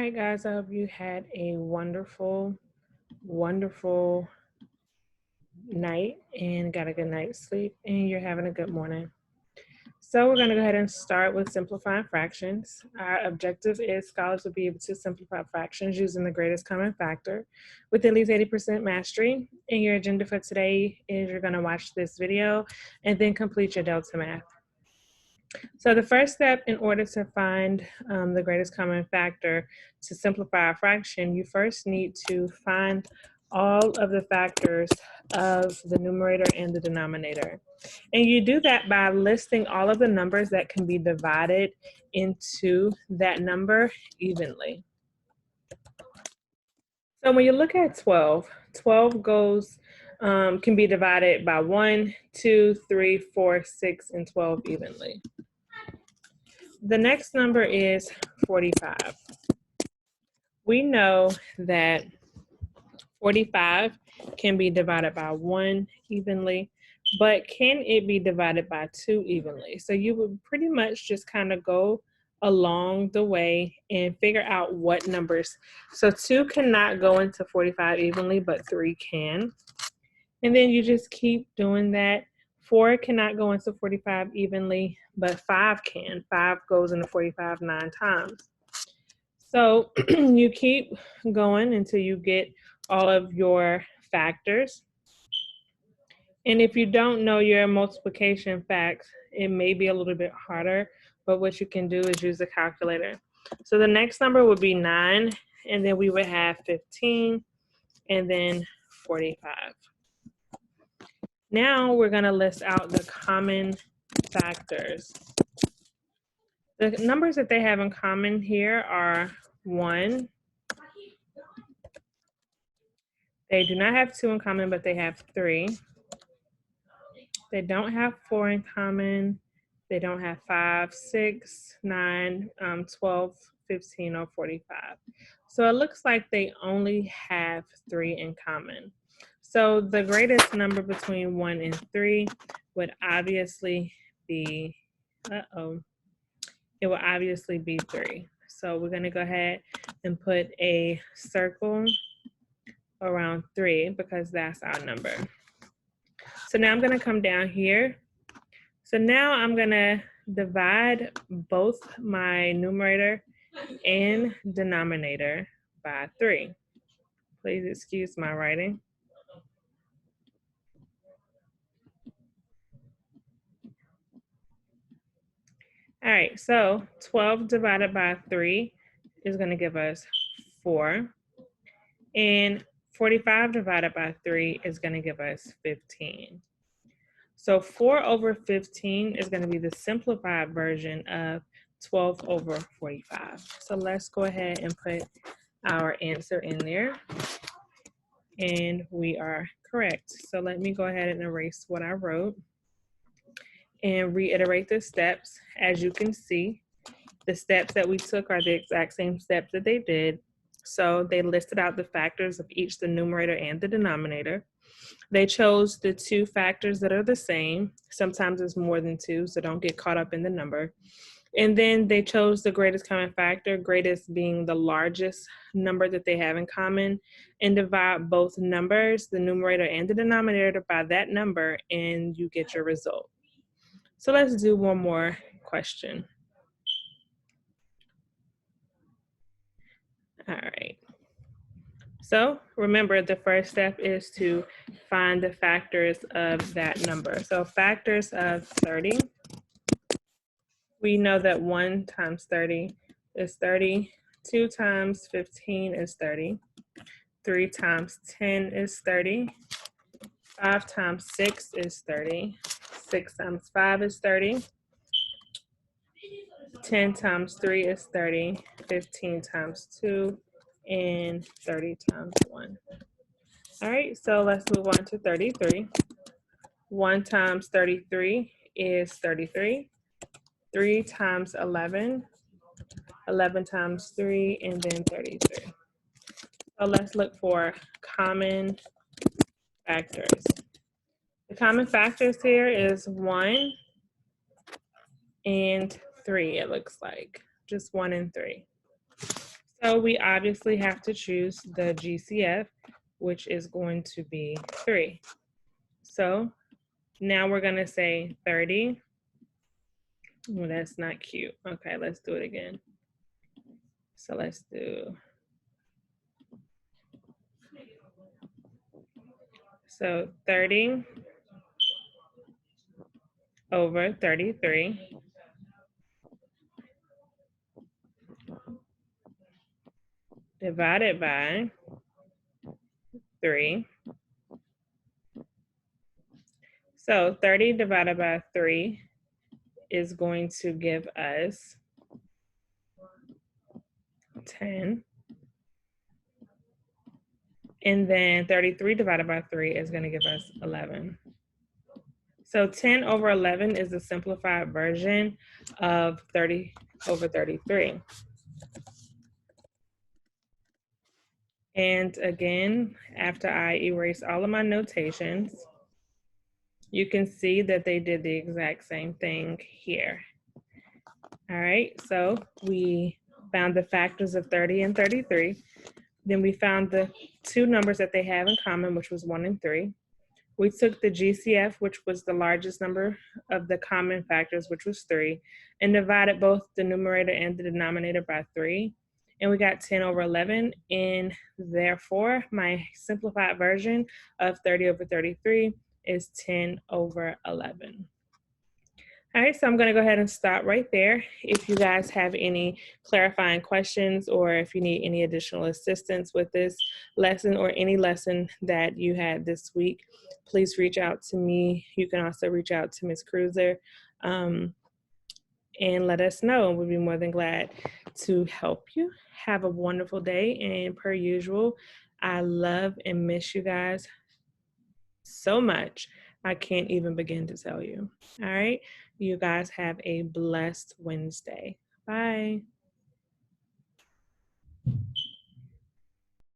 right, guys, I hope you had a wonderful, wonderful night and got a good night's sleep, and you're having a good morning. So we're going to go ahead and start with simplifying fractions. Our objective is scholars will be able to simplify fractions using the greatest common factor with at least 80% mastery. And your agenda for today is you're going to watch this video and then complete your Delta Math. So the first step in order to find the greatest common factor to simplify a fraction, you first need to find all of the factors of the numerator and the denominator. And you do that by listing all of the numbers that can be divided into that number evenly. So when you look at 12, 12 can be divided by 1, 2, 3, 4, 6, and 12 evenly. The next number is 45. We know that 45 can be divided by 1 evenly, but can it be divided by 2 evenly? So you would pretty much just kind of go along the way and figure out what numbers. So 2 cannot go into 45 evenly, but 3 can. And then you just keep doing that. 4 cannot go into 45 evenly, but 5 can. 5 goes into 45 9 times. So you keep going until you get all of your factors. And if you don't know your multiplication facts, it may be a little bit harder, but what you can do is use a calculator. So the next number would be 9, and then we would have 15, and then 45. Now we're going to list out the common factors. The numbers that they have in common here are 1. They do not have 2 in common, but they have 3. They don't have 4 in common. They don't have 5, 6, 9, 12, 15, or 45. So it looks like they only have 3 in common. So the greatest number between 1 and 3 would obviously be, it will obviously be 3. So we're going to go ahead and put a circle around 3 because that's our number. So now I'm going to come down here. So now I'm going to divide both my numerator and denominator by 3. Please excuse my writing. All right, so 12 divided by 3 is going to give us 4. And 45 divided by 3 is going to give us 15. So 4 over 15 is going to be the simplified version of 12 over 45. So let's go ahead and put our answer in there. And we are correct. So let me go ahead and erase what I wrote and reiterate the steps. As you can see, the steps that we took are the exact same steps that they did. So they listed out the factors of each the numerator and the denominator. They chose the 2 factors that are the same. Sometimes it's more than 2, so don't get caught up in the number. And then they chose the greatest common factor, greatest being the largest number that they have in common, and divide both numbers, the numerator and the denominator, by that number, and you get your result. So let's do one more question. All right. So remember, the first step is to find the factors of that number. So factors of 30. We know that 1 times 30 is 30. 2 times 15 is 30. 3 times 10 is 30. 5 times 6 is 30. 6 times 5 is 30. 10 times 3 is 30. 15 times 2, and 30 times 1. All right, so let's move on to 33. 1 times 33 is 33. 3 times 11, 11 times 3, and then 33. So let's look for common factors. The common factors here is 1 and 3, it looks like. Just 1 and 3. So we obviously have to choose the GCF, which is going to be 3. So now we're going to say 30. Well, that's not cute. Okay, let's do it again. So let's do, so 30 over 33 divided by 3. So 30 divided by 3 is going to give us 10. And then 33 divided by 3 is going to give us 11. So 10 over 11 is the simplified version of 30 over 33. And again, after I erase all of my notations, you can see that they did the exact same thing here. All right, so we found the factors of 30 and 33. Then we found the two numbers that they have in common, which was 1 and 3. We took the GCF, which was the largest number of the common factors, which was 3, and divided both the numerator and the denominator by 3. And we got 10 over 11. And therefore, my simplified version of 30 over 33 is 10 over 11. All right, so I'm going to go ahead and stop right there. If you guys have any clarifying questions or if you need any additional assistance with this lesson or any lesson that you had this week, please reach out to me. You can also reach out to Ms. Cruiser and let us know. We'd be more than glad to help you. Have a wonderful day. And per usual, I love and miss you guys so much. I can't even begin to tell you. All right. You guys have a blessed Wednesday. Bye.